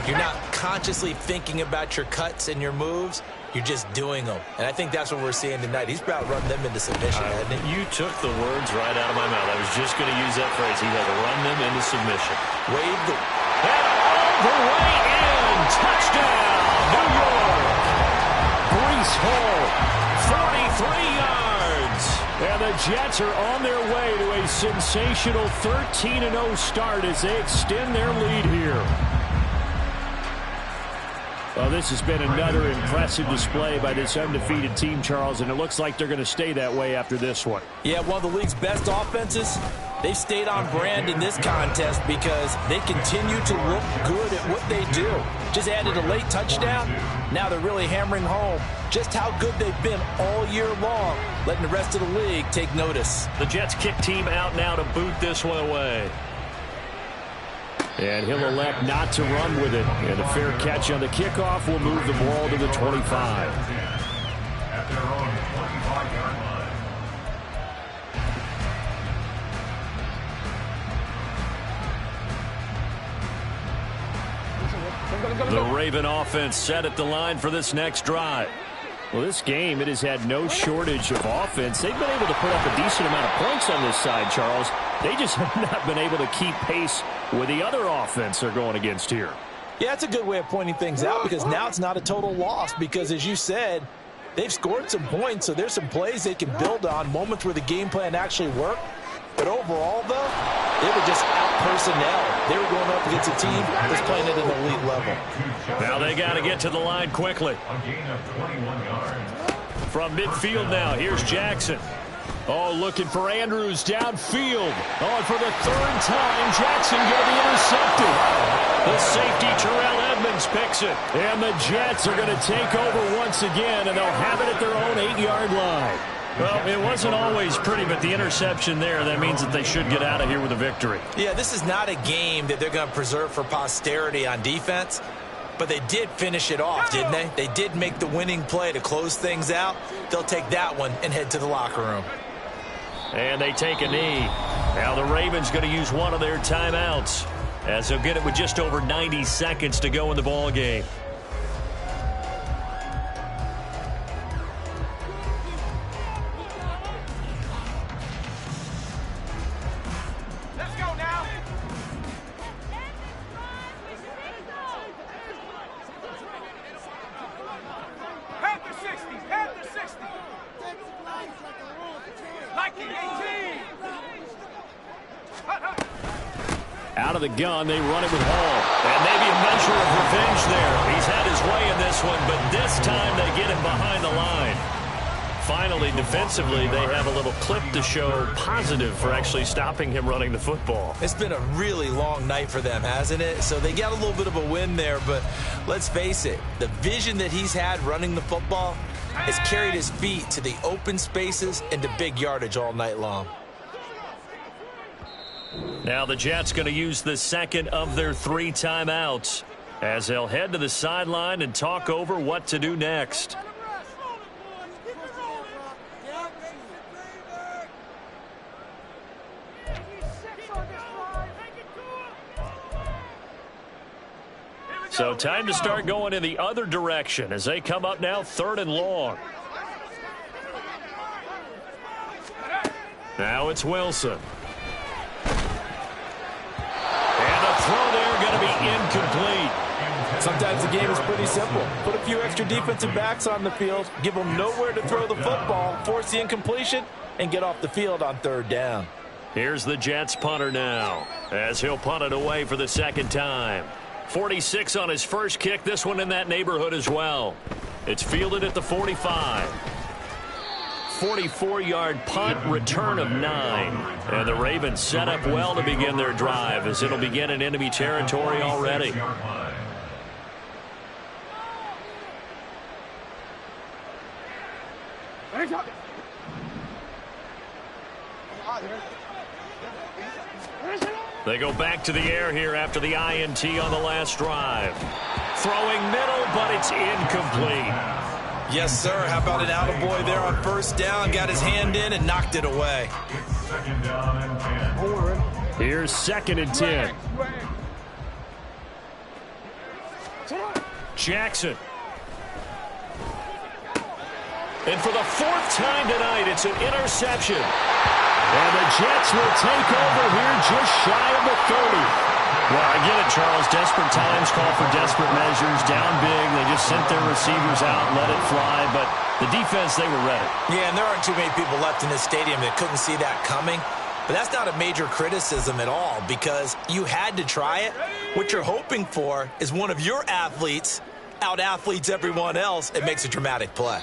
you're not consciously thinking about your cuts and your moves. You're just doing them. And I think that's what we're seeing tonight. He's about running them into submission, hasn't he? You took the words right out of my mouth. I was just going to use that phrase. He had to run them into submission. Wave the... And all the way in. Touchdown, New York. Breece Hall, 43 yards. And the Jets are on their way to a sensational 13-0 start as they extend their lead here. Well, this has been another impressive display by this undefeated team, Charles, and it looks like they're going to stay that way after this one. Yeah, one of the league's best offenses. They've stayed on brand in this contest because they continue to look good at what they do. Just added a late touchdown. Now they're really hammering home just how good they've been all year long, letting the rest of the league take notice. The Jets kick team out now to boot this one away. And he'll elect not to run with it. And a fair catch on the kickoff will move the ball to the 25. At their own 25-yard line. The Raven offense set at the line for this next drive. Well, this game, it has had no shortage of offense. They've been able to put up a decent amount of points on this side, Charles. They just have not been able to keep pace with the other offense they're going against here. Yeah, that's a good way of pointing things out because now it's not a total loss because, as you said, they've scored some points, so there's some plays they can build on, moments where the game plan actually worked. But overall, though, they were just out-personnel. They were going up against a team that's playing at an elite level. Now they got to get to the line quickly. A gain of 21 yards. From midfield now, here's Jackson. Oh, looking for Andrews downfield. Oh, and for the third time, Jackson going to be intercepted. The safety, Terrell Edmonds, picks it. And the Jets are going to take over once again, and they'll have it at their own 8-yard line. Well, it wasn't always pretty, but the interception there, that means that they should get out of here with a victory. Yeah, this is not a game that they're going to preserve for posterity on defense, but they did finish it off, didn't they? They did make the winning play to close things out. They'll take that one and head to the locker room. And they take a knee. Now the Ravens going to use one of their timeouts as they'll get it with just over 90 seconds to go in the ball game. Out of the gun, they run it with Hall. And maybe a measure of revenge there. He's had his way in this one, but this time they get him behind the line. Finally, defensively, they have a little clip to show positive for actually stopping him running the football. It's been a really long night for them, hasn't it? So they got a little bit of a win there, but let's face it, the vision that he's had running the football has carried his feet to the open spaces and to big yardage all night long. Now the Jets going to use the second of their 3 timeouts as they'll head to the sideline and talk over what to do next. So time to start going in the other direction as they come up now 3rd and long. Now it's Wilson. Throw there going to be incomplete. Sometimes the game is pretty simple. Put a few extra defensive backs on the field, give them nowhere to throw the football, force the incompletion, and get off the field on 3rd down. Here's the Jets punter now as he'll punt it away for the 2nd time. 46 on his first kick, this one in that neighborhood as well. It's fielded at the 45. 44-yard punt, return of 9. And the Ravens set up well to begin their drive as it'll begin in enemy territory already. They go back to the air here after the INT on the last drive. Throwing middle, but it's incomplete. Yes, sir. How about an attaboy there on 1st down? Got his hand in and knocked it away. It's 2nd down and 10. Here's 2nd and 10. Jackson. And for the 4th time tonight, it's an interception. And the Jets will take over here just shy of the 30. Well, I get it, Charles. Desperate times call for desperate measures. Down big, they just sent their receivers out and let it fly. But the defense, they were ready. Yeah, and there aren't too many people left in this stadium that couldn't see that coming. But that's not a major criticism at all because you had to try it. What you're hoping for is one of your athletes out-athletes everyone else and makes a dramatic play.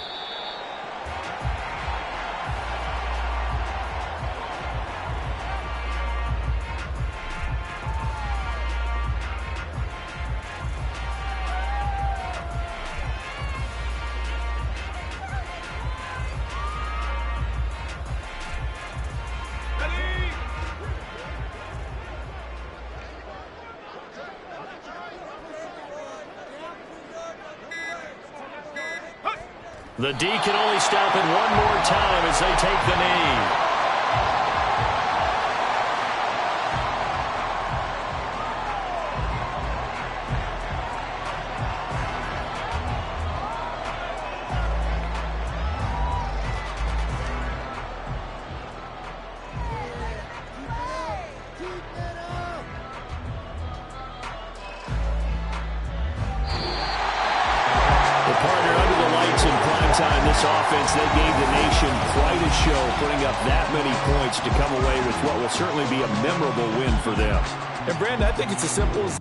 The D can only stop it one more time as they take the knee. This offense, they gave the nation quite a show, putting up that many points to come away with what will certainly be a memorable win for them. And Brandon, I think it's as simple as